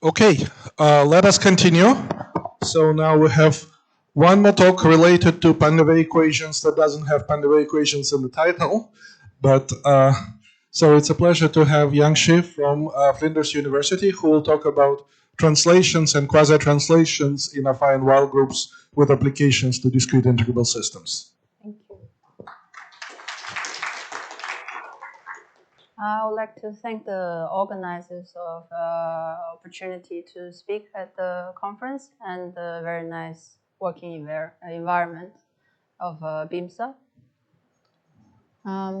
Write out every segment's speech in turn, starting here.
Okay, let us continue. So now we have one more talk related to Painleve equations that doesn't have Painleve equations in the title. But so it's a pleasure to have Yang Shi from Flinders University, who will talk about translations and quasi-translations in affine Weyl groups with applications to discrete integrable systems. Thank you. I would like to thank the organizers of opportunity to speak at the conference and the very nice working environment of BIMSA.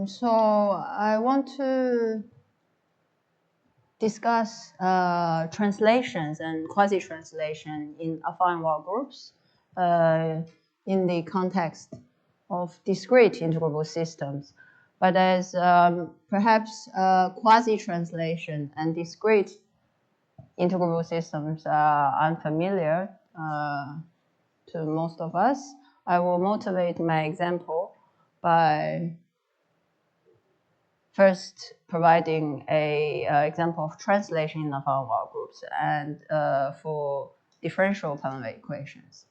So I want to discuss translations and quasi-translation in affine Weyl groups in the context of discrete integrable systems. But as perhaps quasi-translation and discrete integrable systems are unfamiliar to most of us, I will motivate my example by first providing an example of translation in affine Weyl groups and for differential Painleve equations.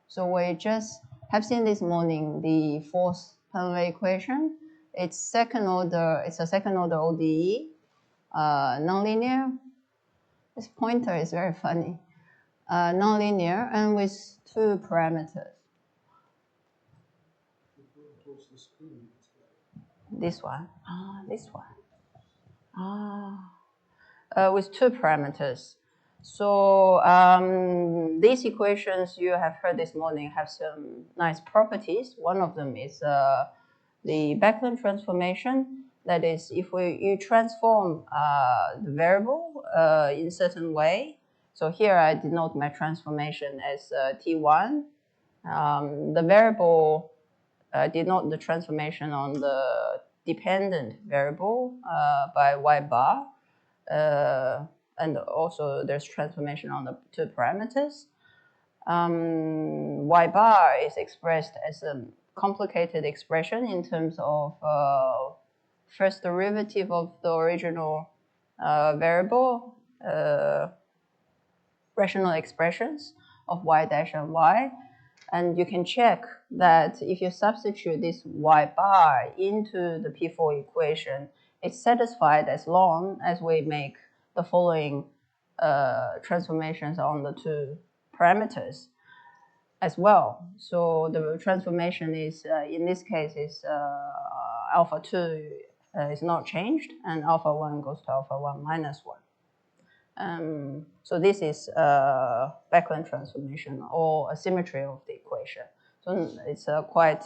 So we just have seen this morning the fourth Painleve equation. It's a second order ODE, nonlinear. This pointer is very funny. Nonlinear and with two parameters. This one. This one. With two parameters. So these equations you have heard this morning have some nice properties. One of them is the Backlund transformation. That is, if you transform the variable in a certain way. So here I denote my transformation as T1. The variable denote the transformation on the dependent variable by y bar. And also there's transformation on the two parameters. Y bar is expressed as a complicated expression in terms of first derivative of the original variable, rational expressions of y dash and y. And you can check that if you substitute this y bar into the P4 equation, it's satisfied as long as we make the following transformations on the two parameters as well. So the transformation is, in this case, is alpha 2 is not changed, and alpha 1 goes to alpha 1 minus 1. So this is a Backlund transformation or a symmetry of the equation. So it's a quite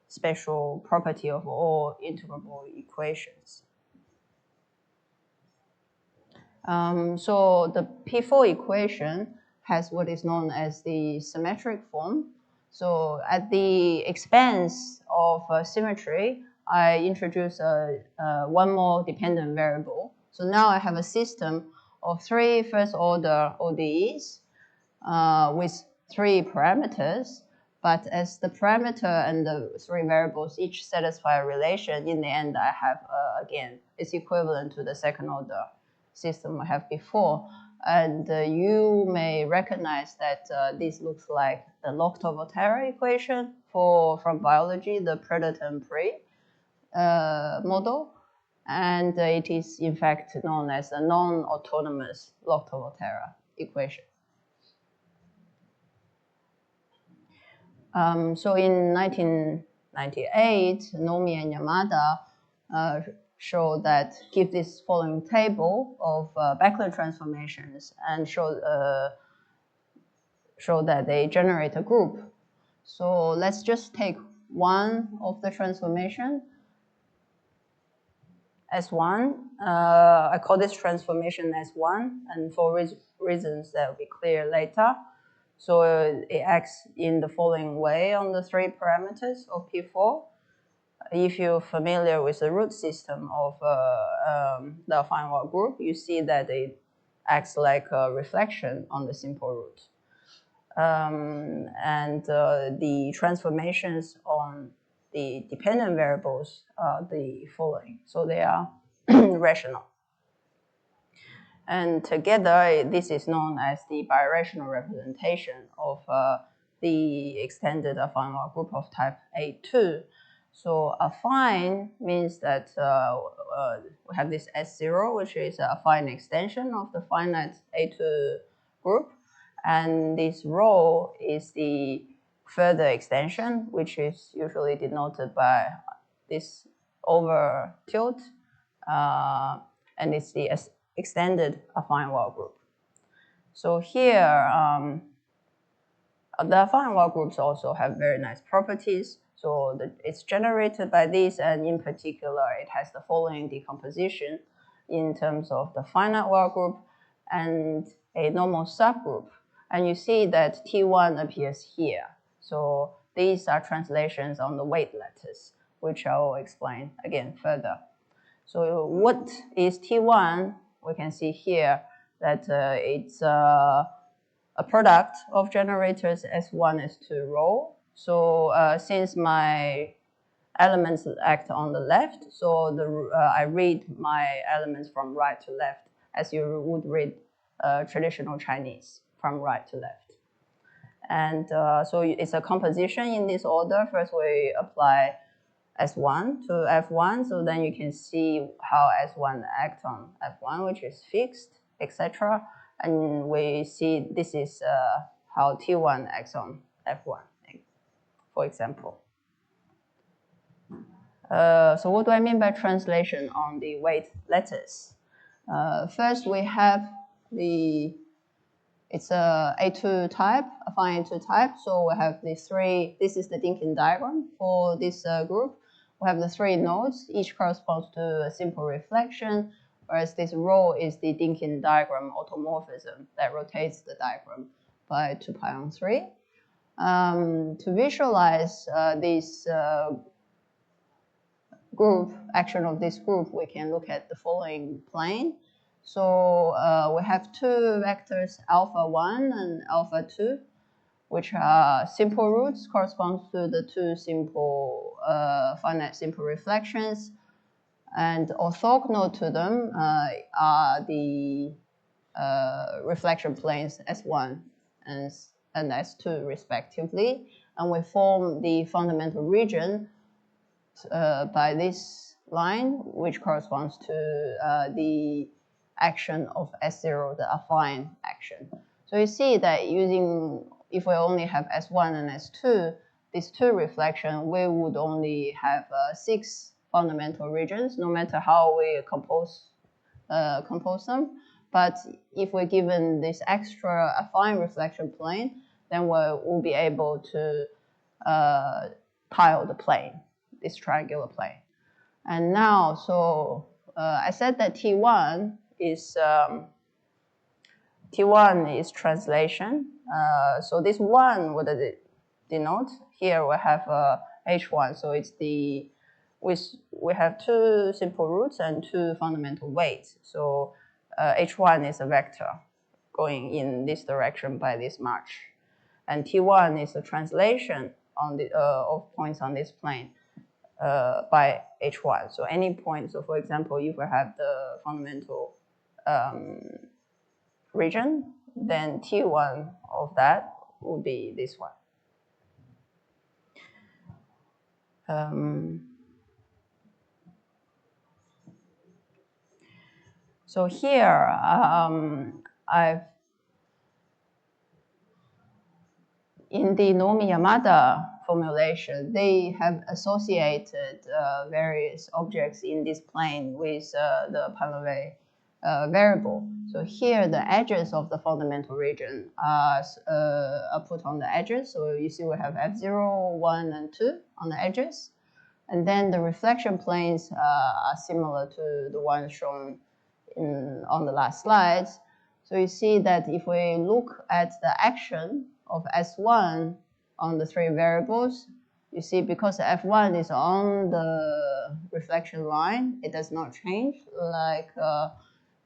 special property of all integrable equations. So the P4 equation has what is known as the symmetric form. So at the expense of symmetry, I introduce one more dependent variable. So now I have a system of three first-order ODEs with three parameters. But as the parameter and the three variables each satisfy a relation, in the end I have, again, it's equivalent to the second-order system I have before. And you may recognize that this looks like the Lockton-Volterra equation from biology, the predator and prey model. And it is in fact known as the non-autonomous Lockton-Volterra equation. So in 1998, Nomi and Yamada show that give this following table of Backlund transformations and show that they generate a group. So let's just take one of the transformation S1. I call this transformation S1, and for reasons that will be clear later. So it acts in the following way on the three parameters of P4. If you're familiar with the root system of the affine Weyl group, you see that it acts like a reflection on the simple root. And the transformations on the dependent variables are the following. So they are rational. And together, this is known as the birational representation of the extended affine Weyl group of type A2. So affine means that we have this S0, which is a affine extension of the finite A2 group. And this rho is the further extension, which is usually denoted by this over tilt. And it's the extended affine Weyl group. So here, the affine Weyl groups also have very nice properties. So it's generated by this, and in particular, it has the following decomposition in terms of the finite Weyl group and a normal subgroup. And you see that T1 appears here. So these are translations on the weight lattice, which I will explain again further. So what is T1? We can see here that it's a product of generators S1, S2 rho. So since my elements act on the left, so I read my elements from right to left, as you would read traditional Chinese from right to left. And so it's a composition in this order. First, we apply S1 to F1, so then you can see how S1 acts on F1, which is fixed, etc. And we see this is how T1 acts on F1, for example. So what do I mean by translation on the weight lattice? First, we have it's a A2 type, affine A2 type. So we have the three, this is the Dinkin diagram for this group. We have the three nodes, each corresponds to a simple reflection, whereas this rho is the Dinkin diagram automorphism that rotates the diagram by 2 pi on 3. To visualize this group, action of this group, we can look at the following plane. So we have two vectors, alpha 1 and alpha 2, which are simple roots, corresponds to the two simple finite simple reflections. And orthogonal to them are the reflection planes S1 and S2 respectively. And we form the fundamental region by this line, which corresponds to the action of S0, the affine action. So you see that if we only have S1 and S2, these two reflections, we would only have 6 fundamental regions, no matter how we compose them. But if we're given this extra affine reflection plane, then we'll be able to tile the plane, this triangular plane. And now, so I said that T1 is translation. So this one, what does it denote? Here we have H1, so it's we have 2 simple roots and 2 fundamental weights. So H1 is a vector going in this direction by this march, and T1 is a translation on the of points on this plane by H1. So any point. So for example, if we have the fundamental region, then T1 of that would be this one. So here, in the Nomi-Yamada formulation, they have associated various objects in this plane with the Painleve variable. So here, the edges of the fundamental region are put on the edges. So you see we have F0, 1, and 2 on the edges. And then the reflection planes are similar to the ones shown on the last slides. So you see that if we look at the action of S1 on the 3 variables, you see because F1 is on the reflection line, it does not change like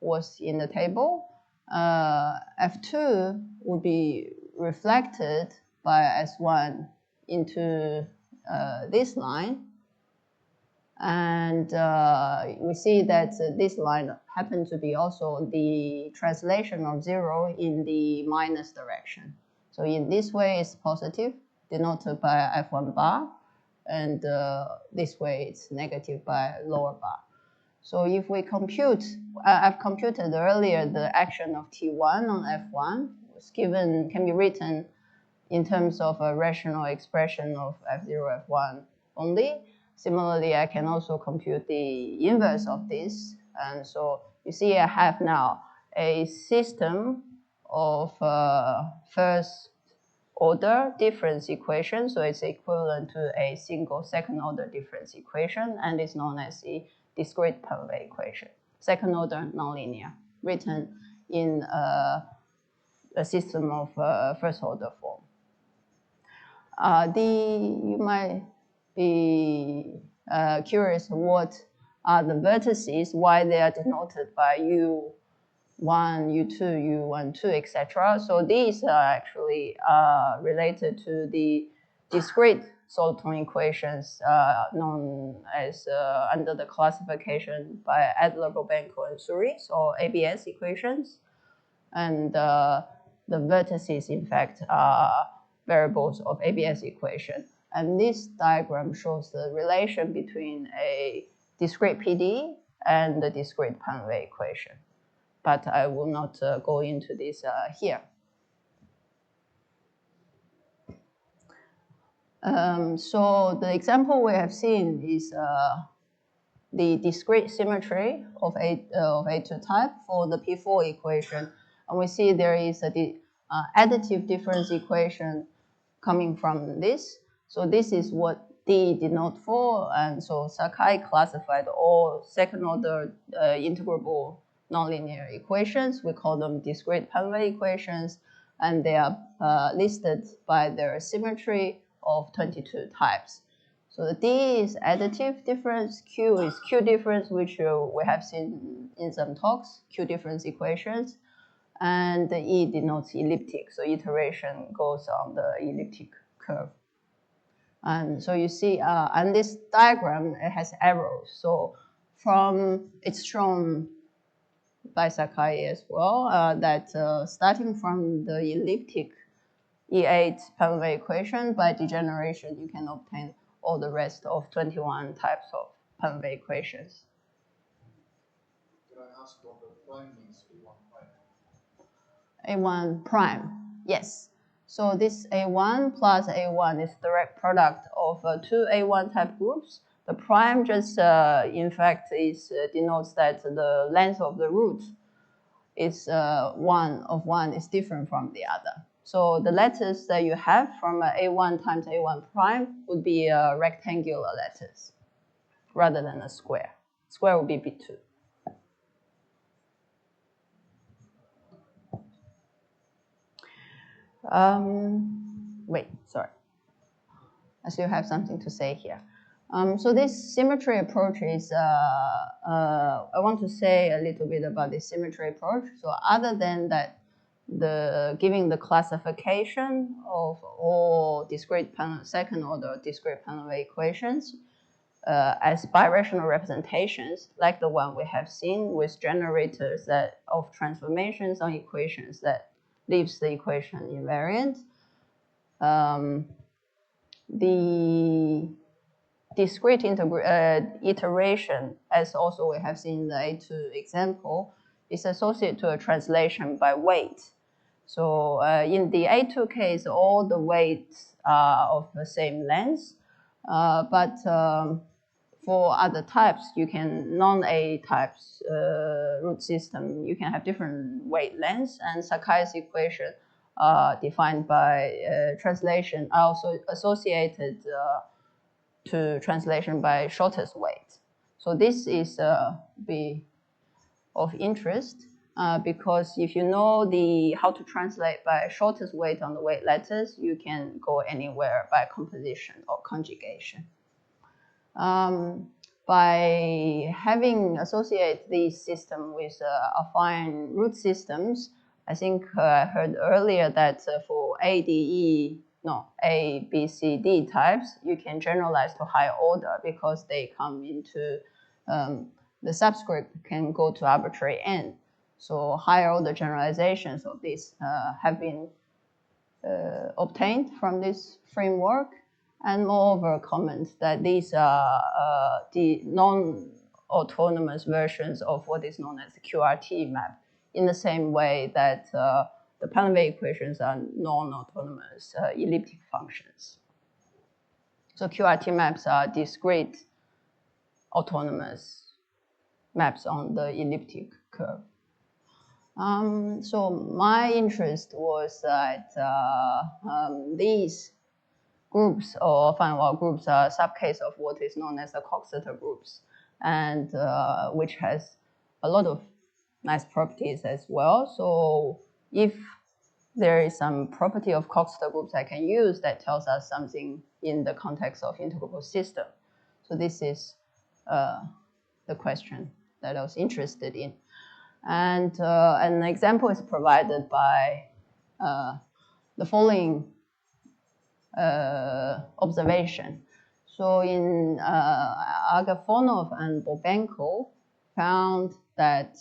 was in the table. F2 would be reflected by S1 into this line. And we see that this line happens to be also the translation of 0 in the minus direction. So in this way, it's positive, denoted by F1 bar, and this way it's negative by lower bar. So if we compute, I've computed earlier the action of T1 on F1 was given, can be written in terms of a rational expression of F0, F1 only. Similarly, I can also compute the inverse of this. And so you see I have now a system of first order difference equation. So it's equivalent to a single second order difference equation, and it's known as the discrete Painleve equation, second order nonlinear, written in a system of first order form. You might be curious what are the vertices, why they are denoted by U1, U2, U12, etc. So these are actually related to the discrete soliton equations known as under the classification by Adler, Bobenko, and Suris, or ABS equations. And the vertices, in fact, are variables of ABS equation. And this diagram shows the relation between a discrete PD and the discrete Painleve equation. But I will not go into this here. So the example we have seen is the discrete symmetry of A2 type for the P4 equation. And we see there is the additive difference equation coming from this. So this is what D denote for. And so Sakai classified all second order integrable nonlinear equations. We call them discrete Painleve equations. And they are listed by their symmetry of 22 types. So the D is additive difference, Q is Q difference, which we have seen in some talks, Q difference equations, and the E denotes elliptic, so iteration goes on the elliptic curve. And so you see, and this diagram, it has arrows. So it's shown by Sakai as well, that starting from the elliptic E8 Painleve equation, by degeneration, you can obtain all the rest of 21 types of Painleve equations. Can I ask what the prime means, A1 prime? A1 prime, yes. So this A1 plus A1 is direct product of two A1 type groups. The prime just, in fact, denotes that the length of the root is one is different from the other. So the letters that you have from A1 times A1 prime would be rectangular letters rather than a square. Square would be B2. Wait, sorry. I still have something to say here. So this symmetry approach is, I want to say a little bit about this symmetry approach. So other than that, giving the classification of all discrete second order discrete Painleve equations as birational representations, like the one we have seen with generators of transformations on equations that leaves the equation invariant. The discrete iteration, as also we have seen in the A2 example, is associated to a translation by weight. So in the A2 case, all the weights are of the same length, but for other types, you can non-A types root system, you can have different weight lengths, and Sakai's equation defined by translation are also associated to translation by shortest weight. So this is be of interest because if you know how to translate by shortest weight on the weight letters, you can go anywhere by composition or conjugation. By having associated this system with affine root systems, I think I heard earlier that for ADE A, B, C, D types, you can generalize to higher order because they come into, the subscript can go to arbitrary n. So higher order generalizations of this have been obtained from this framework, and moreover comment that these are the non-autonomous versions of what is known as the QRT map, in the same way that the Painleve equations are non-autonomous elliptic functions. So QRT maps are discrete autonomous maps on the elliptic curve. So my interest was that these groups or affine Weyl groups are subcase of what is known as the Coxeter groups, and which has a lot of nice properties as well. So if there is some property of Coxeter groups I can use that tells us something in the context of integrable system. So this is the question that I was interested in. And an example is provided by the following observation. So in Agafonov and Bobenko found that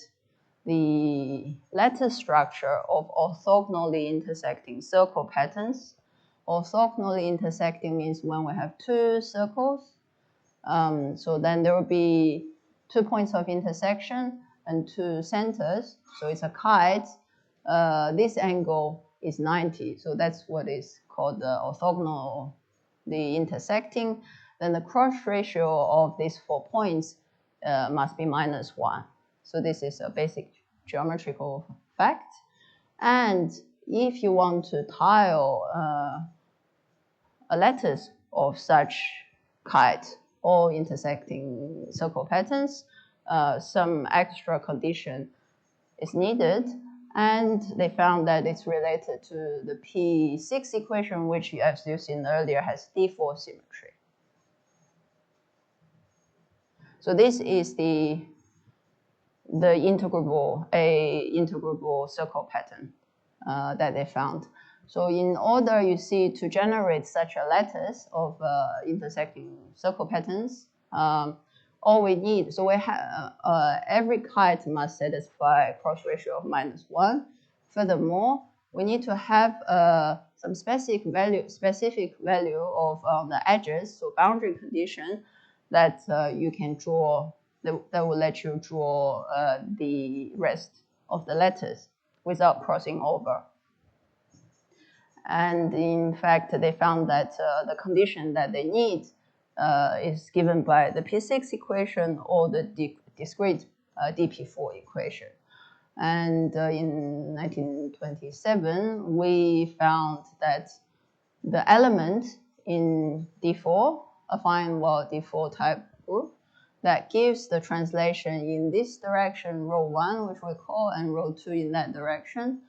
the lattice structure of orthogonally intersecting circle patterns. Orthogonally intersecting means when we have two circles. So then there will be 2 points of intersection and 2 centers. So it's a kite. This angle is 90. So that's what is called the orthogonal, the intersecting. Then the cross ratio of these 4 points must be -1. So this is a basic geometrical fact. And if you want to tile a lattice of such kite or intersecting circle patterns, some extra condition is needed. And they found that it's related to the P6 equation, which, as you've seen earlier, has D4 symmetry. So this is the integrable circle pattern that they found. So in order, you see, to generate such a lattice of intersecting circle patterns, all we need, so we have every kite must satisfy a cross ratio of -1. Furthermore, we need to have some specific value of the edges, so boundary condition that you can draw, that will let you draw the rest of the lattice without crossing over. And in fact, they found that the condition that they need is given by the P6 equation or the discrete dP4 equation. And in 1927, we found that the element in D4, affine Weyl D4 type group, that gives the translation in this direction, row 1, which we call, and row 2 in that direction,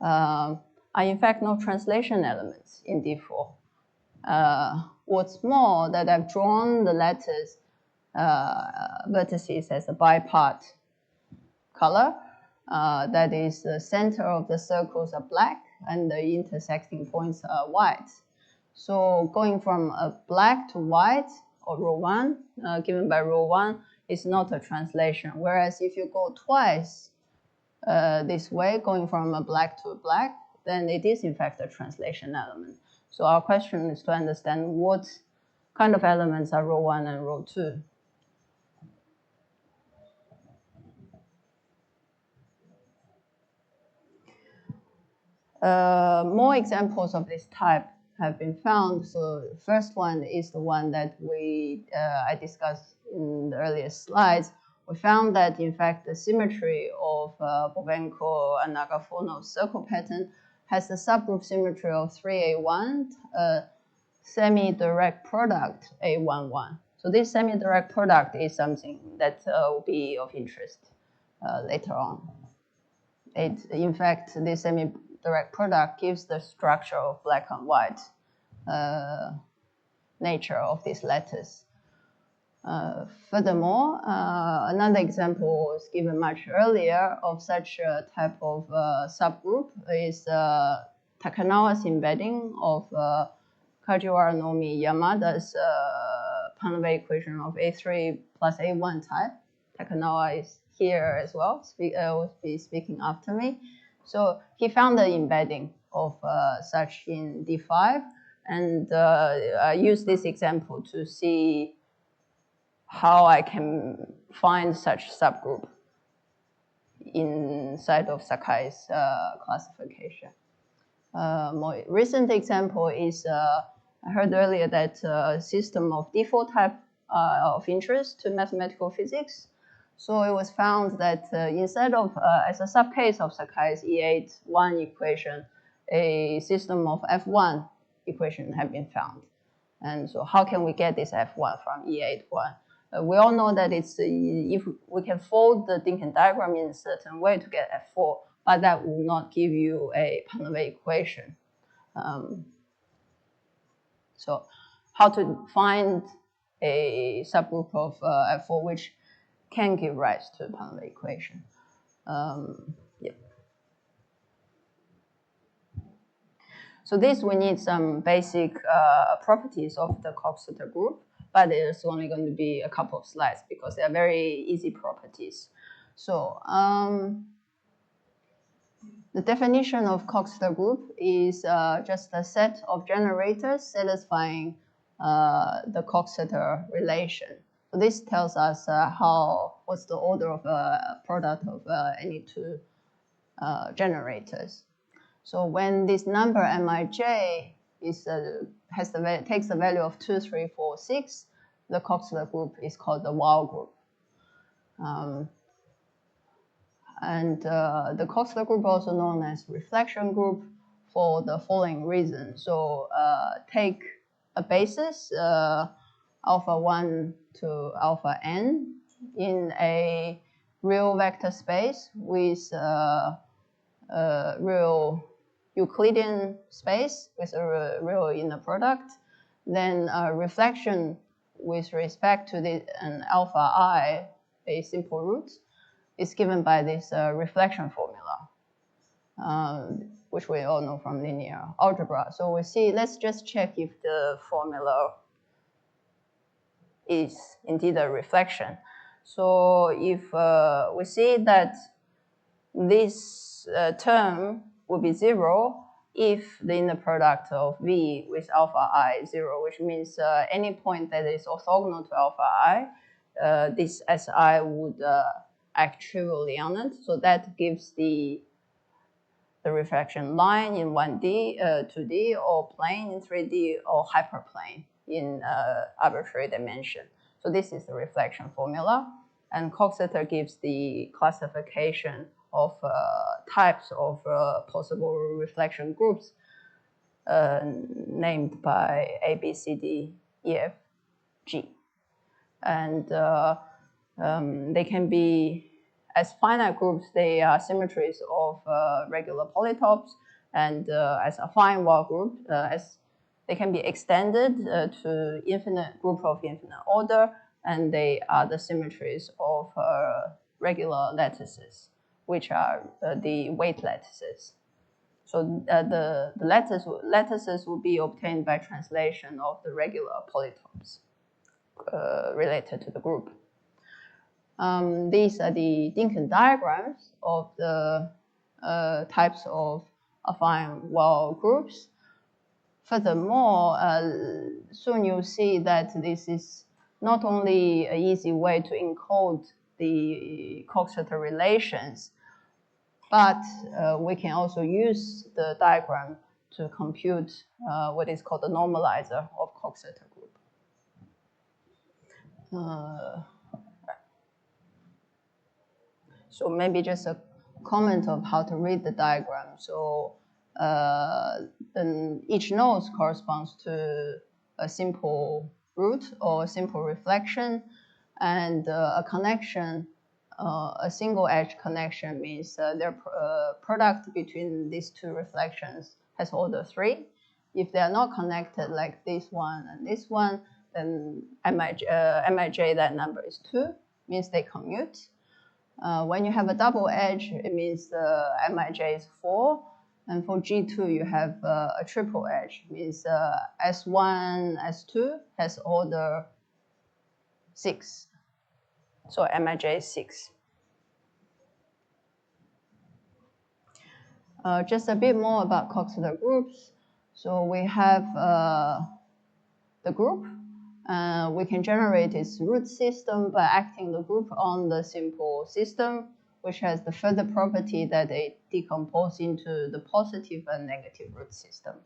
are in fact no translation elements in D4. What's more, that I've drawn the lattice vertices as a bipart color. That is, the center of the circles are black and the intersecting points are white. So going from a black to white, or row 1, given by row 1, is not a translation. Whereas if you go twice this way, going from a black to a black, then it is in fact a translation element. So our question is to understand what kind of elements are row 1 and row 2. More examples of this type have been found. So the first one is the one that I discussed in the earlier slides. We found that, in fact, the symmetry of Bobenko and Agafonov's circle pattern has the subgroup symmetry of 3A1, semi-direct product A11. So this semi-direct product is something that will be of interest later on. In fact, this semi-direct product gives the structure of black and white nature of this lattice. Furthermore, another example was given much earlier of such a type of subgroup is Takanawa's embedding of Kajiwara-Nomi Yamada's Painleve equation of A3 plus A1 type. Takanawa is here as well, will be speaking after me. So he found the embedding of such in D5, and I use this example to see how I can find such subgroup inside of Sakai's classification. More recent example is I heard earlier that system of D4 type of interest to mathematical physics. So it was found that instead of, as a subcase of Sakai's E8-1 equation, a system of F1 equation have been found. And so how can we get this F1 from E8-1? We all know that it's if we can fold the Dynkin diagram in a certain way to get F4, but that will not give you a Painleve equation. So how to find a subgroup of F4 which can give rise to a Painleve equation? Yeah. So this we need some basic properties of the Coxeter group, but there's only going to be a couple of slides because they are very easy properties. So the definition of Coxeter group is just a set of generators satisfying the Coxeter relation. So this tells us what's the order of a product of any two generators. So when this number Mij is takes the value of 2, 3, 4, 6, the Coxeter group is called the Weyl group. And the Coxeter group, also known as reflection group, for the following reason. So take a basis alpha 1 to alpha n in a real vector space with real Euclidean space with a real inner product, then reflection with respect to an alpha I, a simple root, is given by this reflection formula, which we all know from linear algebra. So we see, let's just check if the formula is indeed a reflection. So if we see that this term will be 0 if the inner product of V with alpha I is 0, which means any point that is orthogonal to alpha I, this Si would act trivially on it. So that gives the reflection line in 1D, 2D, or plane in 3D, or hyperplane in arbitrary dimension. So this is the reflection formula. And Coxeter gives the classification of types of possible reflection groups named by A, B, C, D, E, F, G. And they can be, as finite groups, they are symmetries of regular polytopes, and as a affine Weyl group, as they can be extended to infinite group of infinite order, and they are the symmetries of regular lattices, which are the weight lattices. So the lattices will be obtained by translation of the regular polytopes related to the group. These are the Dynkin diagrams of the types of affine Weyl groups. Furthermore, soon you'll see that this is not only an easy way to encode the Coxeter relations, but we can also use the diagram to compute what is called the normalizer of Coxeter group. So maybe just a comment of how to read the diagram. So then each node corresponds to a simple root or a simple reflection, and a connection, a single edge connection means their product between these two reflections has order 3. If they are not connected, like this one and this one, then Mij, that number is 2, means they commute. When you have a double edge, it means the Mij is 4, And for G2, you have a triple edge, means S1, S2 has order 6. So Mij is 6. Just a bit more about Coxeter groups. So we have the group. We can generate its root system by acting the group on the simple system, which has the further property that it decomposes into the positive and negative root system.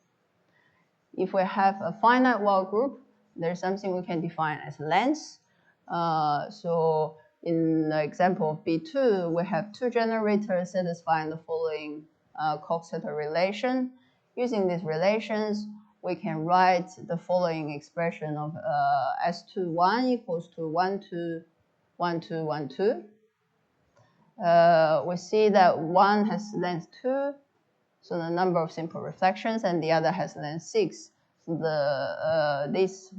If we have a finite Weyl group, there's something we can define as length. So in the example of B2, we have 2 generators satisfying the following Coxeter relation. Using these relations, we can write the following expression of S21 equals to 1, 2, 1, 2, 1, 2. We see that one has length 2, so the number of simple reflections, and the other has length 6. So this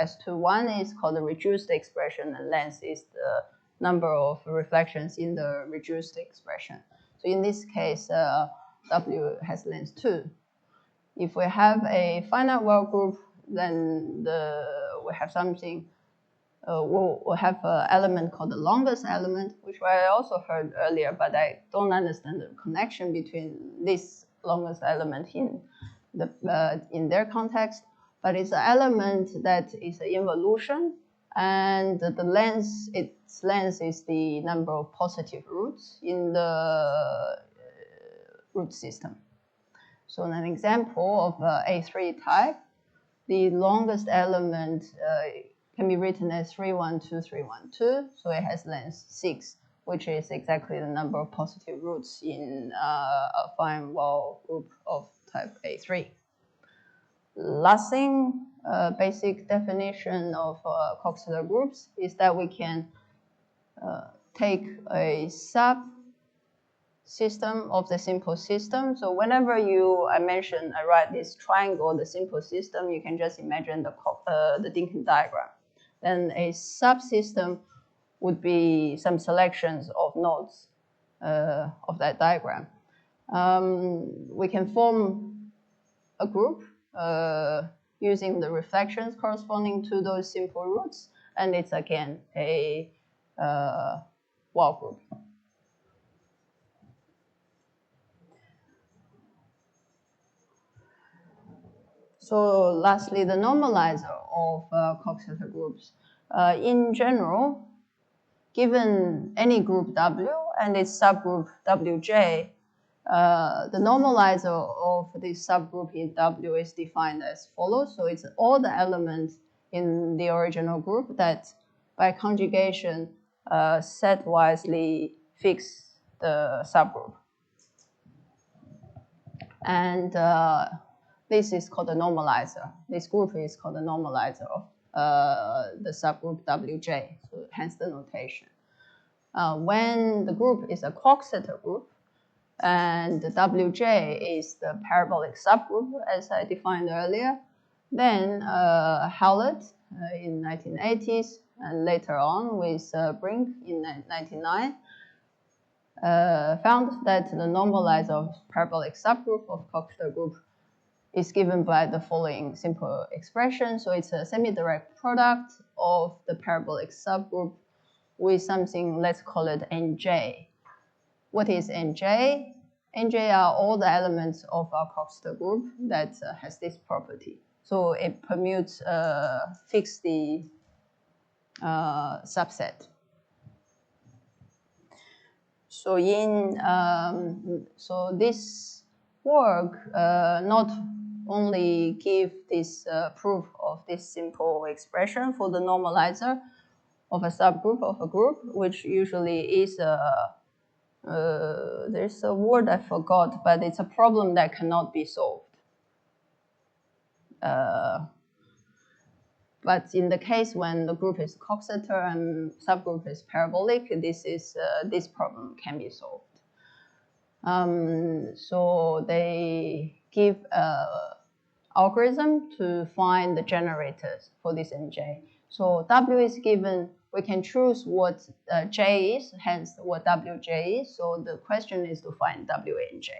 S21 is called the reduced expression, and length is the number of reflections in the reduced expression. So in this case, W has length 2. If we have a finite Weyl group, then we have something. We'll have an element called the longest element, which I also heard earlier, but I don't understand the connection between this longest element in their context. But it's an element that is an involution, and its length is the number of positive roots in the root system. So an example of A3 type, the longest element can be written as 312, so it has length 6, which is exactly the number of positive roots in a affine Weyl group of type A3. Last thing, basic definition of Coxeter groups is that we can take a subsystem of the simple system. So whenever I write this triangle, the simple system, you can just imagine the Dinkin diagram. Then a subsystem would be some selections of nodes of that diagram. We can form a group using the reflections corresponding to those simple roots, and it's again a Weyl group. So lastly, the normalizer of Coxeter groups. In general, given any group W and its subgroup Wj, the normalizer of this subgroup in W is defined as follows. So it's all the elements in the original group that by conjugation set-wisely fix the subgroup. And this is called the normalizer. This group is called the normalizer of the subgroup Wj, so hence the notation. When the group is a Coxeter group, and the Wj is the parabolic subgroup, as I defined earlier, then Howlett in 1980s, and later on with Brink in 1999, found that the normalizer of parabolic subgroup of Coxeter group is given by the following simple expression. So it's a semi-direct product of the parabolic subgroup with something, let's call it Nj. What is Nj? Nj are all the elements of our Coxeter group that has this property. So it permutes fix the subset. So so this work not only give this proof of this simple expression for the normalizer of a subgroup of a group, which usually is there's a word I forgot, but it's a problem that cannot be solved. But in the case when the group is Coxeter and subgroup is parabolic, this problem can be solved. So they give algorithm to find the generators for this Nj. So W is given, we can choose what J is, hence what Wj is. So the question is to find Wnj.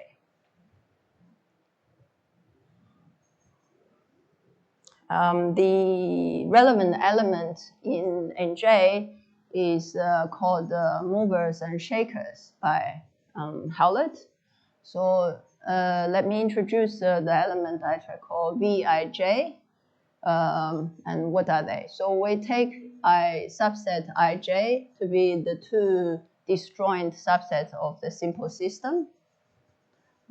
The relevant element in NJ is called movers and shakers by Howlett. So let me introduce the element that I call Vij. And what are they? So we take I subset Ij to be the two disjoint subsets of the simple system.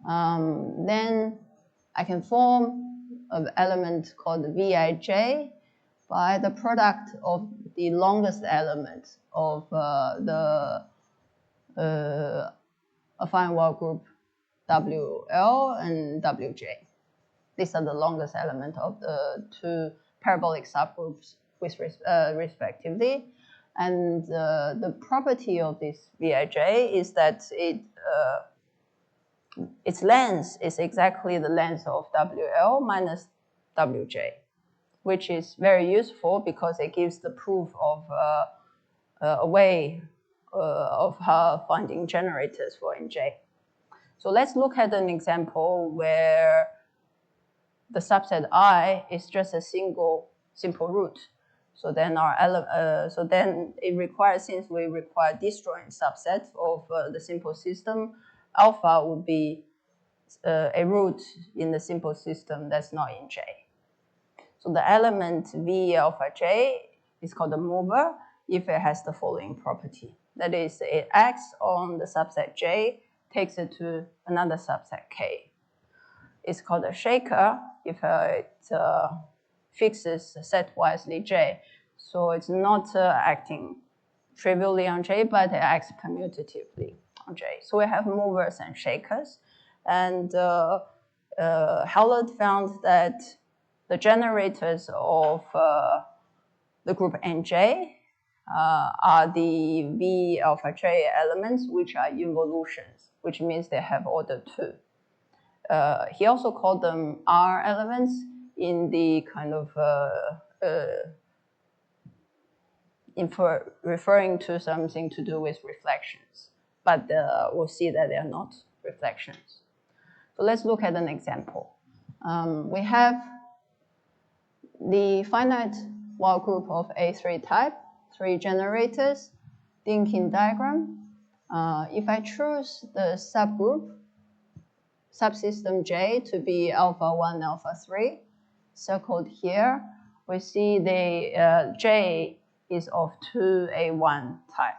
Then I can form an element called Vij by the product of the longest element of the affine Weyl group WL and WJ. These are the longest element of the two parabolic subgroups with respectively. And the property of this Vij is that its length is exactly the length of WL minus WJ, which is very useful because it gives the proof of a way of finding generators for NJ. So let's look at an example where the subset I is just a single simple root. So then it requires, since we require disjoint subsets of the simple system, alpha would be a root in the simple system that's not in J. So the element V alpha J is called a mover if it has the following property. That is, it acts on the subset J, takes it to another subset K. It's called a shaker if it fixes setwisely J. So it's not acting trivially on J, but it acts commutatively on J. So we have movers and shakers. And Howlett found that the generators of the group NJ are the V alpha J elements, which are involutions, which means they have order 2. He also called them R elements in the kind of referring to something to do with reflections. But we'll see that they are not reflections. So let's look at an example. We have the finite Weyl group of A3 type, 3 generators, thinking diagram. If I choose the subgroup, subsystem J to be alpha 1, alpha 3, circled here, we see the J is of 2A1 type.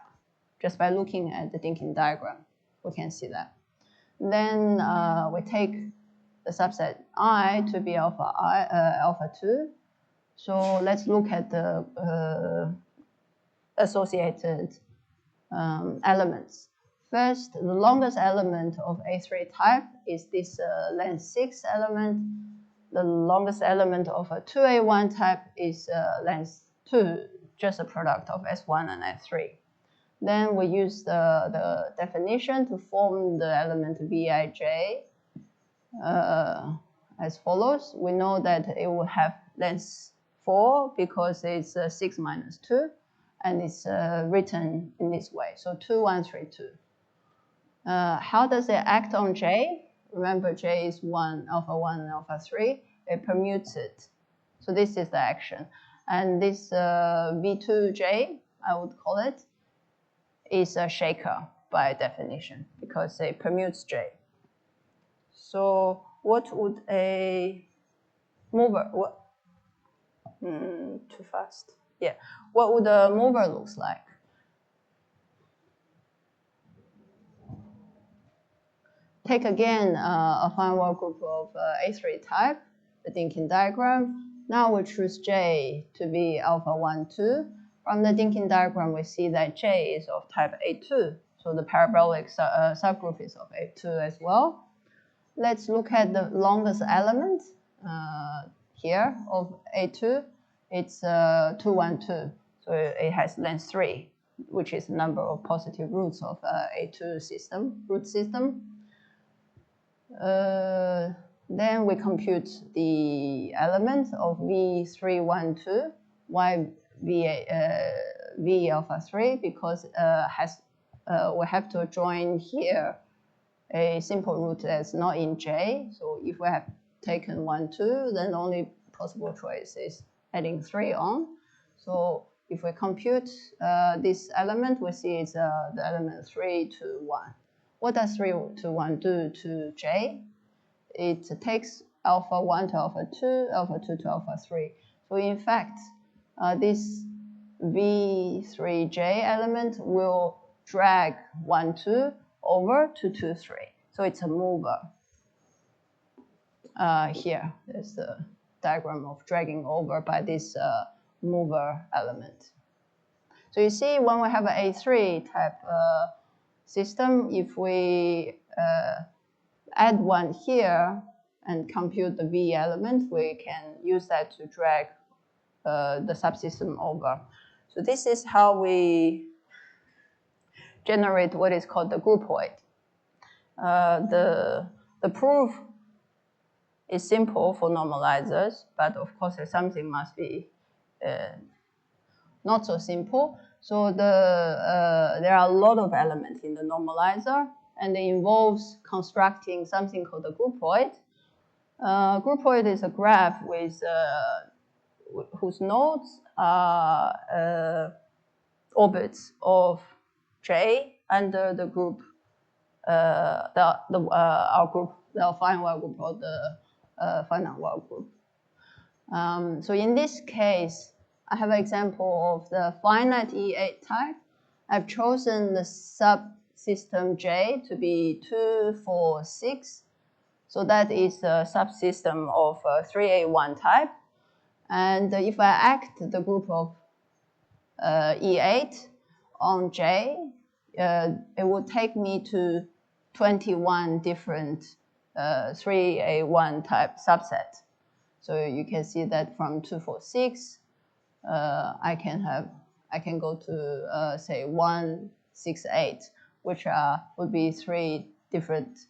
Just by looking at the thinking diagram, we can see that. Then we take the subset I to be alpha 2. So let's look at the associated elements. First, the longest element of A3 type is this length 6 element. The longest element of a 2A1 type is length 2, just a product of S1 and S3. Then we use the definition to form the element Vij as follows. We know that it will have length 4 because it's 6 minus 2, and it's written in this way. So 2, 1, 3, 2. How does it act on J? Remember, J is alpha 1 and alpha 3. It permutes it. So this is the action. And this V2J, I would call it, is a shaker by definition because it permutes J. So what would a mover, too fast. Yeah, what would a mover look like? Take again a affine Weyl group of A3 type, the thinking diagram. Now we choose J to be alpha 1, 2. From the thinking diagram, we see that J is of type A2. So the parabolic subgroup is of A2 as well. Let's look at the longest element here of A2. It's 2, 1, 2. So it has length 3, which is the number of positive roots of A2 system, root system. Then we compute the element of V312. Why V alpha 3? Because we have to join here a simple root that's not in J. So if we have taken 1, 2, then only possible choices, adding 3 on. So if we compute this element, we see it's the element 3 to 1. What does 3 to 1 do to J? It takes alpha 1 to alpha 2, alpha 2 to alpha 3. So in fact, this V3J element will drag 1, 2 over to 2, 3. So it's a mover. Here, there's the diagram of dragging over by this mover element. So you see, when we have an A3 type system, if we add 1 here and compute the V element, we can use that to drag the subsystem over. So this is how we generate what is called the groupoid. The proof is simple for normalizers, but of course something must be not so simple. So there are a lot of elements in the normalizer, and it involves constructing something called a groupoid. Groupoid is a graph with whose nodes are orbits of J under the group, our group, the affine Weyl group, or the finite Weyl group. So in this case, I have an example of the finite E8 type. I've chosen the subsystem J to be 2, 4, 6. So that is a subsystem of 3A1 type. And if I act the group of E8 on J, it would take me to 21 different 3A1 type subset. So you can see that from 2, 4, 6, I can go to say 1, 6, 8, which would be 3 different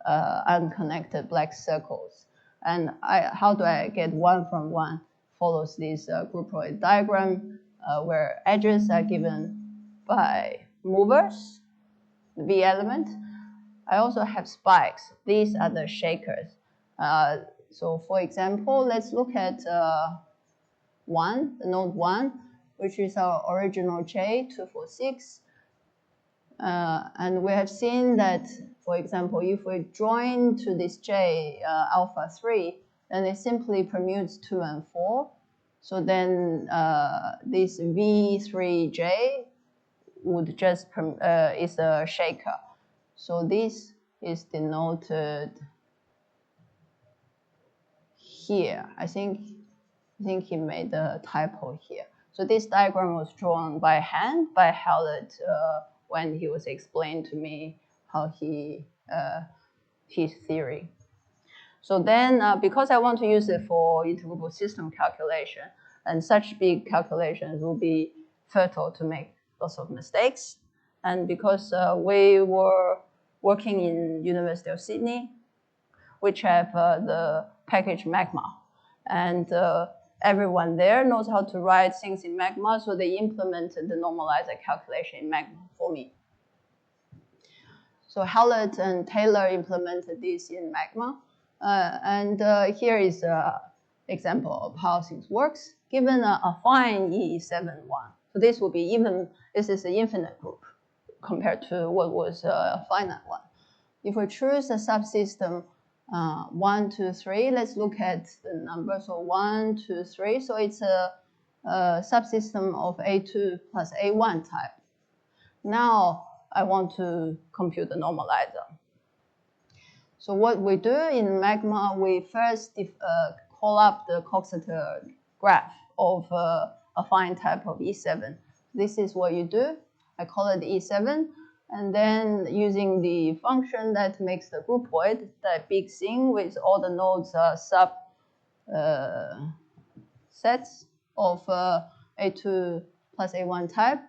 unconnected black circles. And how do I get 1 from 1? Follows this groupoid diagram where edges are given by movers, the V element. I also have spikes. These are the shakers. So for example, let's look at 1, the node 1, which is our original J, 2, 4, 6. And we have seen that, for example, if we join to this J alpha 3, then it simply permutes 2 and 4. So then this V3J would just is a shaker. So this is denoted here. I think he made a typo here. So this diagram was drawn by hand by Howlett when he was explained to me how his theory. So then, because I want to use it for integrable system calculation, and such big calculations will be fertile to make lots of mistakes, and because we were working in University of Sydney, which have the package Magma, and everyone there knows how to write things in Magma, so they implemented the normalizer calculation in Magma for me. So Howlett and Taylor implemented this in Magma. And here is an example of how things works. Given a affine E7 one, so this will be this is an infinite group compared to what was a finite one. If we choose a subsystem 1, 2, 3, let's look at the number. So 1, 2, 3, so it's a subsystem of A2 plus A1 type. Now I want to compute the normalizer. So what we do in Magma, we first call up the Coxeter graph of a affine type of E7. This is what you do. I call it E7. And then using the function that makes the groupoid, that big thing with all the nodes sub sets of A2 plus A1 type.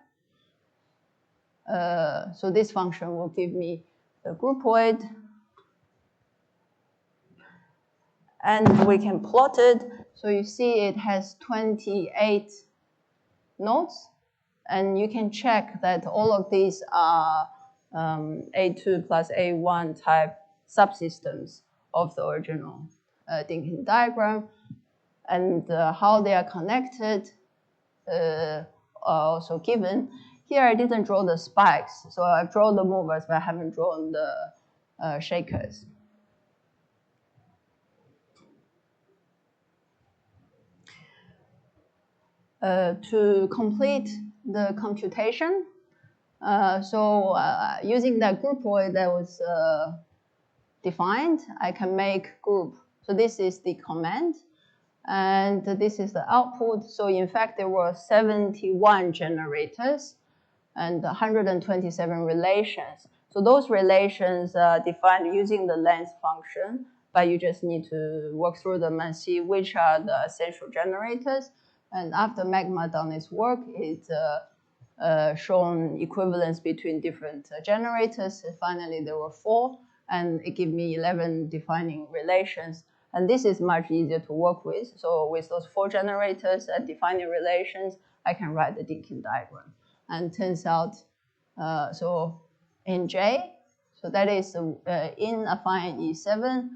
So this function will give me the groupoid. And we can plot it. So you see it has 28 nodes. And you can check that all of these are A2 plus A1 type subsystems of the original Dinkin diagram. and how they are connected are also given. Here I didn't draw the spikes, so I've drawn the movers, but I haven't drawn the shakers. To complete the computation, using that groupoid that was defined, I can make group. So this is the command, and this is the output. So in fact, there were 71 generators and 127 relations. So those relations are defined using the length function, but you just need to work through them and see which are the essential generators. And after Magma done its work, it's shown equivalence between different generators. And finally, there were 4, and it gave me 11 defining relations. And this is much easier to work with. So with those 4 generators and defining relations, I can write the Dinkin diagram. And turns out, so in J, so that is in affine E7,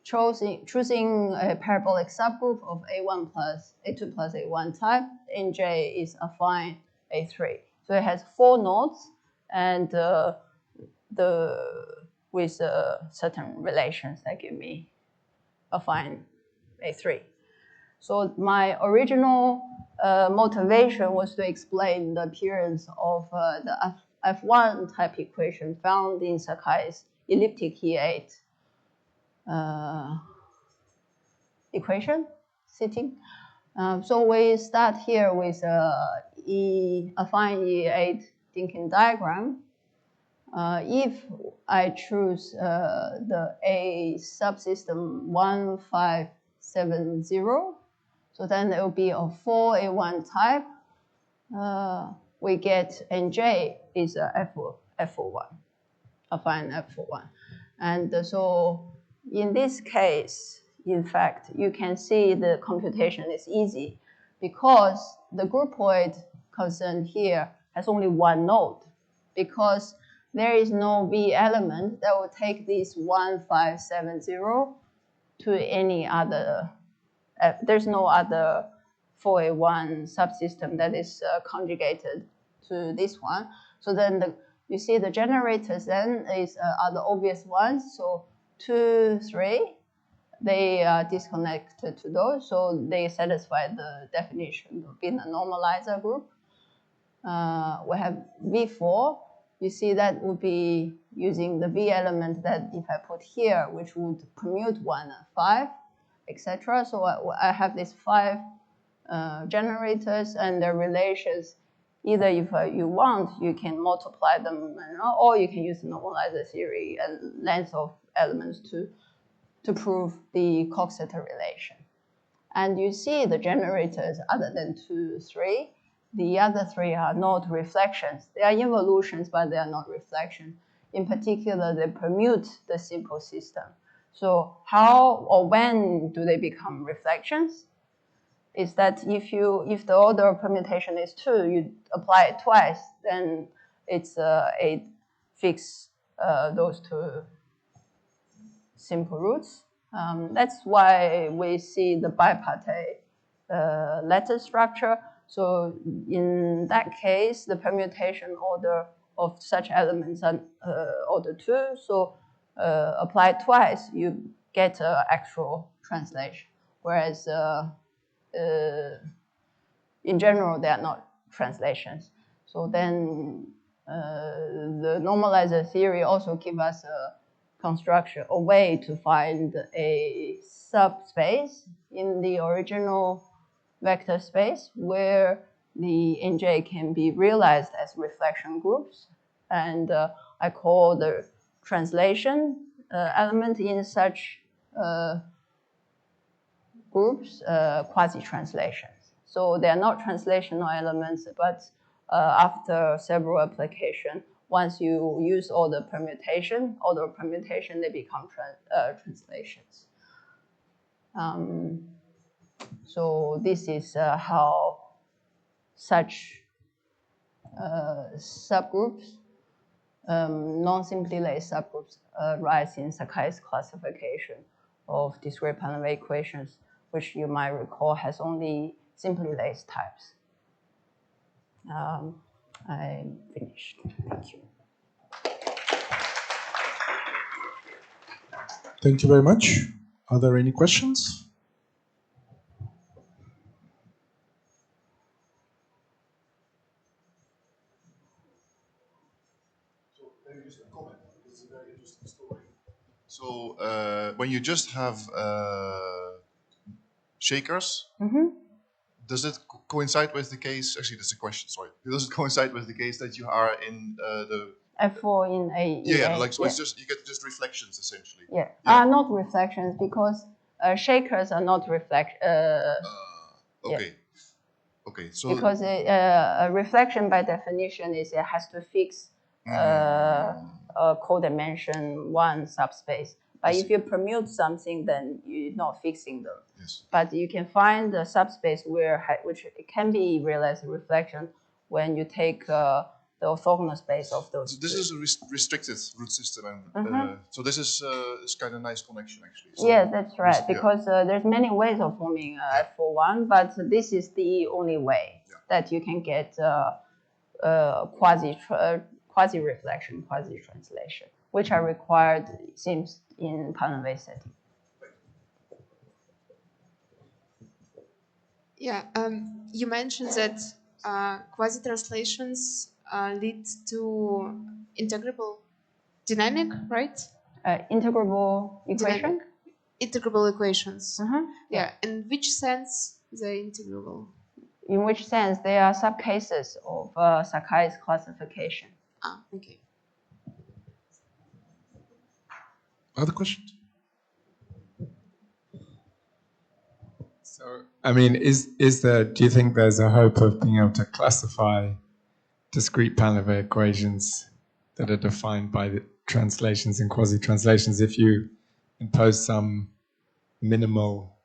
choosing a parabolic subgroup of A1 plus A2 plus A1 type. In J is affine A3. So it has 4 nodes and with certain relations that give me affine A3. So my original motivation was to explain the appearance of the F1 type equation found in Sakai's elliptic E8 equation sitting. So we start here with affine E8 Dinkin diagram. If I choose the A subsystem 1570, so then it will be a 4A1 type. We get NJ is a F01, affine F01. And so in this case, in fact, you can see the computation is easy because the groupoid concerned here has only 1 node, because there is no V element that will take this 1570 to any other. There's no other 4A1 subsystem that is conjugated to this one. So then you see the generators then are the obvious ones. So 2, 3, they are disconnected to those. So they satisfy the definition of being a normalizer group. We have V4. You see that would be using the V element that if I put here, which would commute 1 and 5, etc. So I have these 5 generators and their relations. Either if you want, you can multiply them, or you can use the normalizer theory and length of elements to prove the Coxeter relation. And you see the generators other than 2, 3. The other 3 are not reflections. They are involutions, but they are not reflections. In particular, they permute the simple system. So how or when do they become reflections? Is that if the order of permutation is 2, you apply it twice, then it's it fix those 2 simple roots. That's why we see the bipartite lattice structure. So in that case, the permutation order of such elements are order 2. So apply it twice, you get an actual translation. Whereas in general, they are not translations. So then the normalizer theory also gives us a way to find a subspace in the original vector space where the NJ can be realized as reflection groups. And I call the translation element in such groups quasi-translations. So they are not translational elements, but after several applications, once you use all the permutation, they become translations. So this is how such subgroups, non-simply laced subgroups, rise in Sakai's classification of discrete Painleve equations. which you might recall has only simply laced types. I'm finished. Thank you. Thank you very much. Are there any questions? So maybe just a comment. It's a very interesting story. So when you just have shakers, does it coincide with the case? Actually, that's a question. Sorry. Does it coincide with the case that you are in the F4 in A? yeah, like so. Yeah. It's just you get just reflections essentially. Yeah. Not reflections because shakers are not reflect. Okay. Yeah. Okay. So because a reflection by definition is it has to fix a codimension one subspace. But if you permute something, then you're not fixing them. Yes. But you can find a subspace which it can be realized reflection when you take the orthogonal space of those. So this is a restricted root system, and so this is kind of nice connection actually. So yeah, that's right. Because there's many ways of forming F41, but this is the only way that you can get quasi-reflection, quasi-translation, which are required, it seems, in Painleve setting. Yeah, you mentioned that quasi-translations lead to integrable dynamic, right? Integrable equation? Integrable equations. Yeah, in which sense they're integrable? In which sense they are subcases of Sakai's classification. Okay. Other questions? So, I mean, do you think there's a hope of being able to classify discrete Painleve equations that are defined by the translations and quasi-translations if you impose some minimal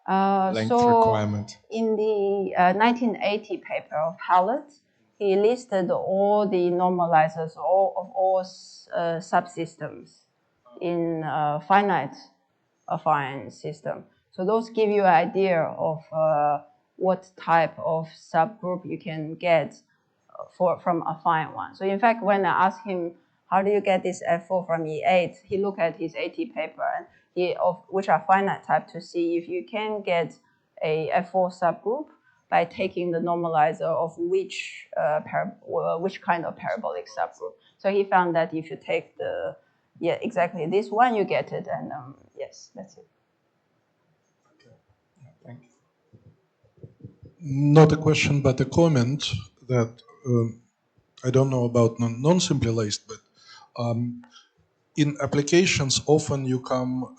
length requirement? In the 1980 paper of Howlett, he listed all the normalizers of all subsystems in a finite affine system. So those give you an idea of what type of subgroup you can get from affine one. So in fact, when I asked him, how do you get this F4 from E8, he looked at his 80 paper and which are finite type to see if you can get a F4 subgroup by taking the normalizer of which kind of parabolic subgroup. So he found that if you take exactly this one, you get it, and yes, that's it. Thank you. Not a question, but a comment that I don't know about non-simply laced, but in applications, often you come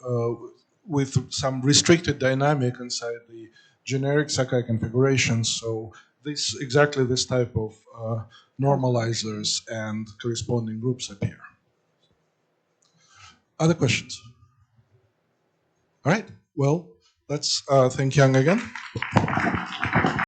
with some restricted dynamic inside the generic Sakai configurations. So exactly this type of normalizers and corresponding groups appear. Other questions? All right. Well, let's thank Yang again.